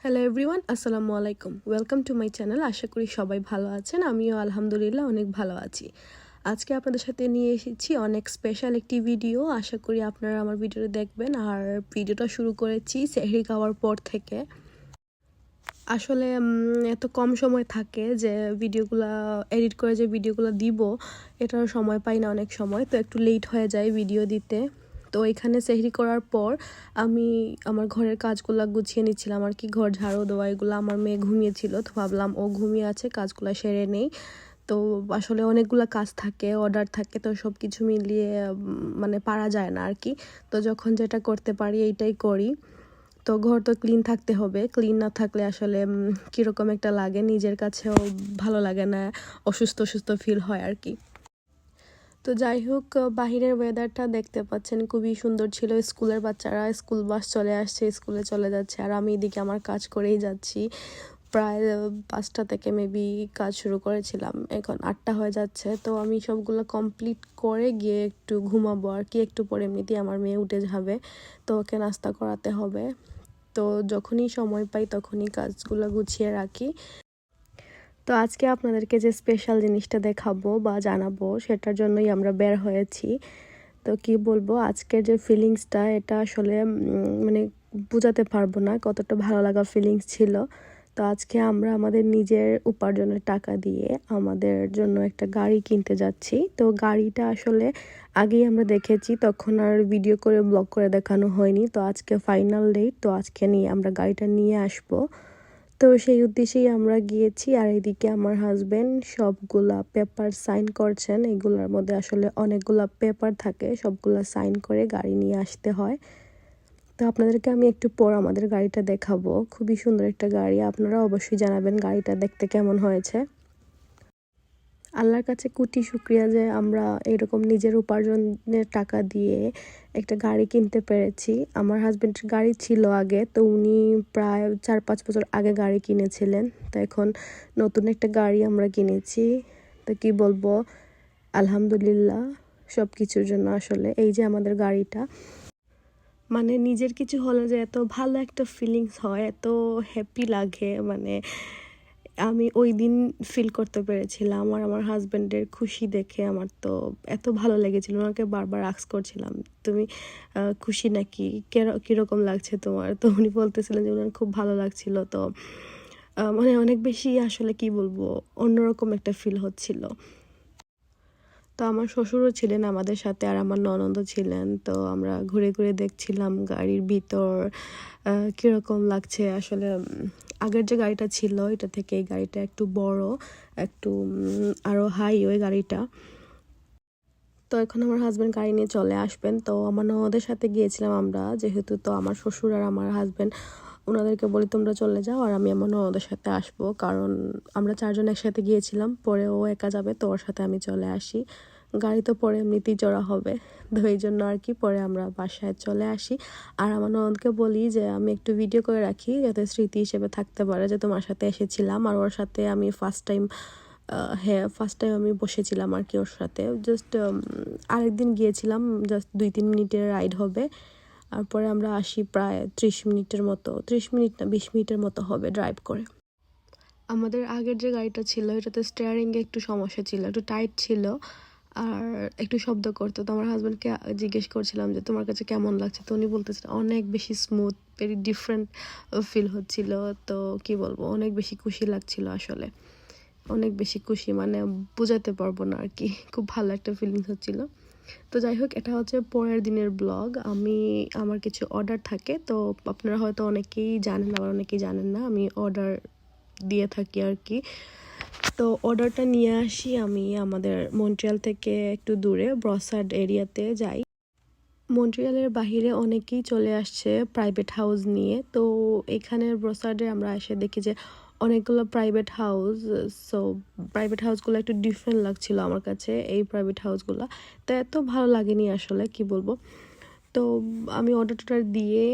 Hello everyone, আসসালামু আলাইকুম। Welcome to my channel. আশা করি সবাই ভালো আছেন। আমিও আলহামদুলিল্লাহ অনেক ভালো আছি। আজকে আপনাদের সাথে নিয়ে এসেছি অনেক স্পেশাল একটি ভিডিও। আশা করি আপনারা আমার ভিডিওটা দেখবেন। আর ভিডিওটা শুরু করেছি সেহরি খাওয়ার পর থেকে। আসলে এত কম সময় থাকে যে ভিডিওগুলো এডিট করে যে ভিডিওগুলো দিব এটার সময় পাই না অনেক সময়, তো একটু লেট হয়ে যায় ভিডিও দিতে। তো এখানে সেহরি করার পর আমি আমার ঘরের কাজগুলো গুছিয়ে নিচ্ছিলাম আর কি, ঘর ঝাড়ু দেওয়া এগুলো। আমার মেয়ে ঘুমিয়েছিল, তো ভাবলাম ও ঘুমিয়ে আছে, কাজগুলো সেরে নেই। তো আসলে অনেকগুলো কাজ থাকে, অর্ডার থাকে, তো সব কিছু মিলিয়ে মানে পারা যায় না আর কি। তো যখন যেটা করতে পারি এইটাই করি। তো ঘর তো ক্লিন থাকতে হবে, ক্লিন না থাকলে আসলে কীরকম একটা লাগে, নিজের কাছেও ভালো লাগে না, অসুস্থ অসুস্থ ফিল হয় আর কি। তো যাই হোক, বাহিরের ওয়েদারটা দেখতে পাচ্ছেন খুবই সুন্দর ছিল। স্কুলের বাচ্চারা স্কুল বাস চলে আসছে, স্কুলে চলে যাচ্ছে, আর আমি এদিকে আমার কাজ করেই যাচ্ছি। প্রায় 5টা থেকে মেবি কাজ শুরু করেছিলাম, এখন 8টা হয়ে যাচ্ছে। তো আমি সবগুলো কমপ্লিট করে গিয়ে একটু ঘুমাবো আর কি। একটু পরে এমনিতেই আমার মেয়ে উঠে যাবে, তো ওকে নাস্তা করাতে হবে। তো যখনই সময় পাই তখনই কাজগুলো গুছিয়ে রাখি। তো আজকে আপনাদেরকে যে স্পেশাল জিনিসটা দেখাবো বা জানাবো সেটার জন্যই আমরা বের হয়েছি। তো কি বলবো, আজকের যে ফিলিংসটা এটা আসলে মানে বোঝাতে পারবো না কতটা ভালো লাগা ফিলিংস ছিল। তো আজকে আমরা আমাদের নিজের উপার্জনের টাকা দিয়ে আমাদের জন্য একটা গাড়ি কিনতে যাচ্ছি। তো গাড়িটা আসলে আগেই আমরা দেখেছি, তখন আর ভিডিও করে ব্লগ করে দেখানো হয়নি। তো আজকে ফাইনাল ডেট, তো আজকে আমরা গাড়িটা নিয়ে আসবো। তো সেই উদ্দেশ্যেই আমরা গিয়েছি। আর এদিকে আমার হাজবেন্ড সবগুলা পেপার সাইন করছেন। এগুলোর মধ্যে আসলে অনেকগুলা পেপার থাকে, সবগুলা সাইন করে গাড়ি নিয়ে আসতে হয়। তো আপনাদেরকে আমি একটু পর আমাদের গাড়িটা দেখাবো। খুবই সুন্দর একটা গাড়ি, আপনারা অবশ্যই জানাবেন গাড়িটা দেখতে কেমন হয়েছে। আল্লাহর কাছে কোটি শুকরিয়া যে আমরা এরকম নিজের উপার্জনের টাকা দিয়ে একটা গাড়ি কিনতে পেরেছি। আমার হাজবেন্ডের গাড়ি ছিল আগে, তো উনি প্রায় 4-5 বছর আগে গাড়ি কিনেছিলেন। তো এখন নতুন একটা গাড়ি আমরা কিনেছি। তো কি বলবো, আলহামদুলিল্লাহ সব কিছুর জন্য। আসলে এই যে আমাদের গাড়িটা, মানে নিজের কিছু হলে যে এত ভালো একটা ফিলিংস হয়, এত হ্যাপি লাগে, মানে আমি ওই দিন ফিল করতে পেরেছিলাম। আর আমার হাজব্যান্ডের খুশি দেখে আমার তো এত ভালো লেগেছিল, ওনাকে বারবার আস্ক করছিলাম তুমি খুশি নাকি, কীরকম লাগছে তোমার। তো উনি বলতেছিলেন যে ওনার খুব ভালো লাগছিল। তো মানে অনেক বেশি আসলে কি বলবো, অন্যরকম একটা ফিল হচ্ছিল। তো আমার শ্বশুরও ছিলেন আমাদের সাথে, আর আমার ননদও ছিলেন। তো আমরা ঘুরে ঘুরে দেখছিলাম গাড়ির ভিতর কীরকম লাগছে। আসলে আগের যে গাড়িটা ছিল এটা থেকে এই গাড়িটা একটু বড়, একটু আরও হাই ওই গাড়িটা। তো এখন আমার হাজব্যান্ড গাড়ি নিয়ে চলে আসবেন। তো আমার ননদের সাথে গিয়েছিলাম আমরা, যেহেতু তো আমার শ্বশুর আর আমার হাজব্যান্ড, ওনাদেরকে বলি তোমরা চলে যাও আর আমি আমার ননদের সাথে আসবো, কারণ আমরা 4জন একসাথে গিয়েছিলাম, পরে ও একা যাবে, তো ওর সাথে আমি চলে আসি। গাড়ি তো পরে এমনিতেই চড়া হবে, তো এই জন্য আর কি পরে আমরা বাসায় চলে আসি। আর আমার ননদকে বলি যে আমি একটু ভিডিও করে রাখি, যাতে স্মৃতি হিসেবে থাকতে পারে যে তোমার সাথে এসেছিলাম। আর ওর সাথে আমি ফার্স্ট টাইম আমি বসেছিলাম আর কি ওর সাথে। জাস্ট আরেকদিন গিয়েছিলাম, জাস্ট 2-3 মিনিটের রাইড হবে। আর পরে আমরা আসি প্রায় 30 মিনিটের মতো, 30 মিনিট না 20 মিনিটের মতো হবে ড্রাইভ করে। আমাদের আগের যে গাড়িটা ছিল এটাতে স্টিয়ারিংয়ে একটু সমস্যা ছিল, একটু টাইট ছিল আর একটু শব্দ করতো। তো আমার হাজব্যান্ডকে জিজ্ঞেস করছিলাম যে তোমার কাছে কেমন লাগছে, তো উনি বলতেছিল অনেক বেশি স্মুথ, ভেরি ডিফারেন্ট ফিল হচ্ছিল। তো কি বলবো, অনেক বেশি খুশি লাগছিল, আসলে অনেক বেশি খুশি, মানে বোঝাতে পারবো না আর কি, খুব ভালো একটা ফিলিংস হচ্ছিল। তো যাই হোক, এটা হচ্ছে পরের দিনের ব্লগ। আমার কিছু অর্ডার থাকে, তো আপনারা হয়তো অনেকেই জানেন আবার অনেকেই জানেন না, আমি অর্ডার দিয়ে থাকি আর কি। তো অর্ডারটা নিয়ে আসি আমি আমাদের মন্ট্রিয়াল থেকে একটু দূরে ব্রসার্ড এরিয়াতে যাই। মন্ট্রিয়ালের বাহিরে অনেকেই চলে আসছে প্রাইভেট হাউস নিয়ে। তো এখানের ব্রসার্ডে আমরা এসে দেখি যে অনেকগুলো প্রাইভেট হাউস। সো প্রাইভেট হাউসগুলো একটু ডিফারেন্ট লাগছিল আমার কাছে, এই প্রাইভেট হাউসগুলো তো এত ভালো লাগেনি আসলে, কি বলবো। তো আমি অর্ডারটা দিয়ে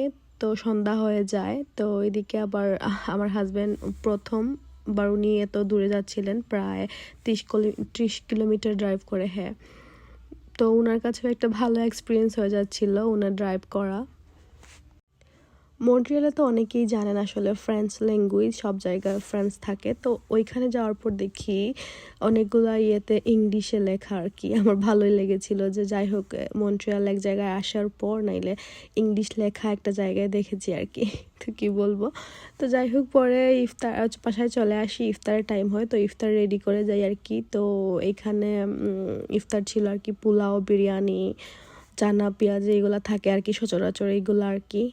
তো সন্ধ্যা হয়ে যায়। তো এদিকে আবার আমার হাজব্যান্ড প্রথমবার উনি এত দূরে যাচ্ছিলেন, প্রায় 30 কিলোমিটার ড্রাইভ করে। হ্যাঁ, তো ওনার কাছেও একটা ভালো এক্সপিরিয়েন্স হয়ে যাচ্ছিল ওনার ড্রাইভ করা। মন্ট্রিয়ালে তো অনেকেই জানেন আসলে ফ্রেঞ্চ ল্যাঙ্গুয়েজ, সব জায়গায় ফ্রেঞ্চ থাকে। তো ওইখানে যাওয়ার পর দেখি অনেকগুলা ইয়েতে ইংলিশে লেখা আর কি। আমার ভালোই লেগেছিল যে যাই হোক মন্ট্রিয়াল এক জায়গায় আসার পর নাইলে ইংলিশ লেখা একটা জায়গায় দেখেছি আর কি। তো কী বলবো, তো যাই হোক পরে ইফতার বাসায় চলে আসি, ইফতারের টাইম হয়, তো ইফতার রেডি করে যাই আর কি। তো এইখানে ইফতার ছিল আর কি, পোলাও, বিরিয়ানি, চানা পেঁয়াজ এগুলো থাকে আর কি সচরাচর, এইগুলো আর কি।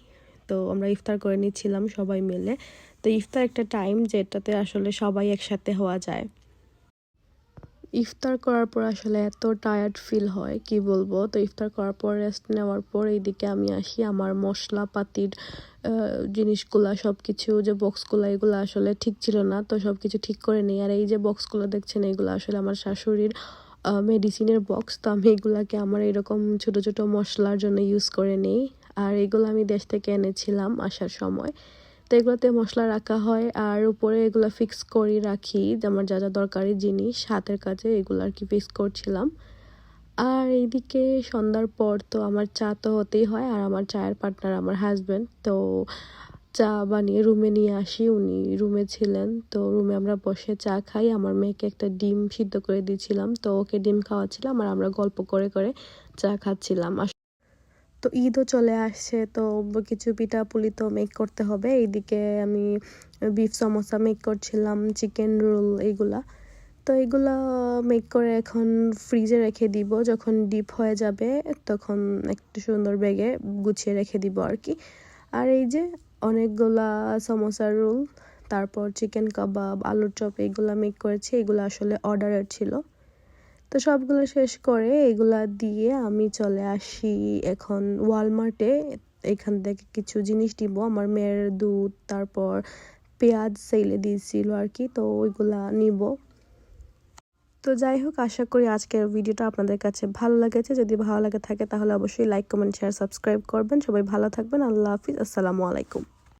তো আমরা ইফতার করে নিচ্ছিলাম সবাই মিলে। তো ইফতার একটা টাইম যেটাতে আসলে সবাই একসাথে হওয়া যায়। ইফতার করার পর আসলে এত টায়ার্ড ফিল হয় কি বলবো। তো ইফতার করার পর রেস্ট নেওয়ার পর এইদিকে আমি আসি, আমার মশলাপাতির জিনিসগুলা সব কিছু যে বক্সগুলো এগুলো আসলে ঠিক ছিল না, তো সব কিছু ঠিক করে নিই। আর এই যে বক্সগুলো দেখছেন এগুলো আসলে আমার শাশুড়ির মেডিসিনের বক্স। তো আমি এগুলাকে আমার এরকম ছোট ছোট মশলার জন্য ইউজ করে নিই। আর এগুলো আমি দেশ থেকে এনেছিলাম আসার সময়। তো এগুলোতে মশলা রাখা হয় আর উপরে এগুলো ফিক্স করে রাখি, আমার যা যা দরকারি জিনিস হাতের কাছে এগুলো আর কি ফিক্স করছিলাম। আর এইদিকে সন্ধ্যার পর তো আমার চা তো হতেই হয়, আর আমার চায়ের পার্টনার আমার হাজব্যান্ড। তো চা বানিয়ে রুমে নিয়ে আসি, উনি রুমে ছিলেন। তো রুমে আমরা বসে চা খাই। আমার মেয়েকে একটা ডিম সিদ্ধ করে দিয়েছিলাম, তো ওকে ডিম খাওয়াচ্ছিলাম আর আমরা গল্প করে করে চা খাচ্ছিলাম। তো ঈদও চলে আসছে, তো কিছু পিঠাপুলি তো মেক করতে হবে। এইদিকে আমি বিফ সমোসা মেক করছিলাম, চিকেন রোল এইগুলা। তো এগুলা মেক করে এখন ফ্রিজে রেখে দিব, যখন ডিপ হয়ে যাবে তখন একটু সুন্দর ব্যাগে গুছিয়ে রেখে দিব আর কি। আর এই যে অনেকগুলা সমোসার রোল, তারপর চিকেন কাবাব, আলুর চপ এইগুলা মেক করেছি, এগুলো আসলে অর্ডারের ছিল। তো সবগুলো শেষ করে এগুলা দিয়ে আমি চলে আসি এখন ওয়ালমার্টে। এখান থেকে কিছু জিনিস দিব, আমার মেয়ের দুধ, তারপর পেঁয়াজ সেলে দিয়েছিল আর কি, তো ওইগুলা নিব। তো যাই হোক, আশা করি আজকের ভিডিওটা আপনাদের কাছে ভালো লেগেছে। যদি ভালো লাগে থাকে তাহলে অবশ্যই লাইক, কমেন্ট, শেয়ার, সাবস্ক্রাইব করবেন। সবাই ভালো থাকবেন। আল্লাহ হাফিজ, আসসালামু আলাইকুম।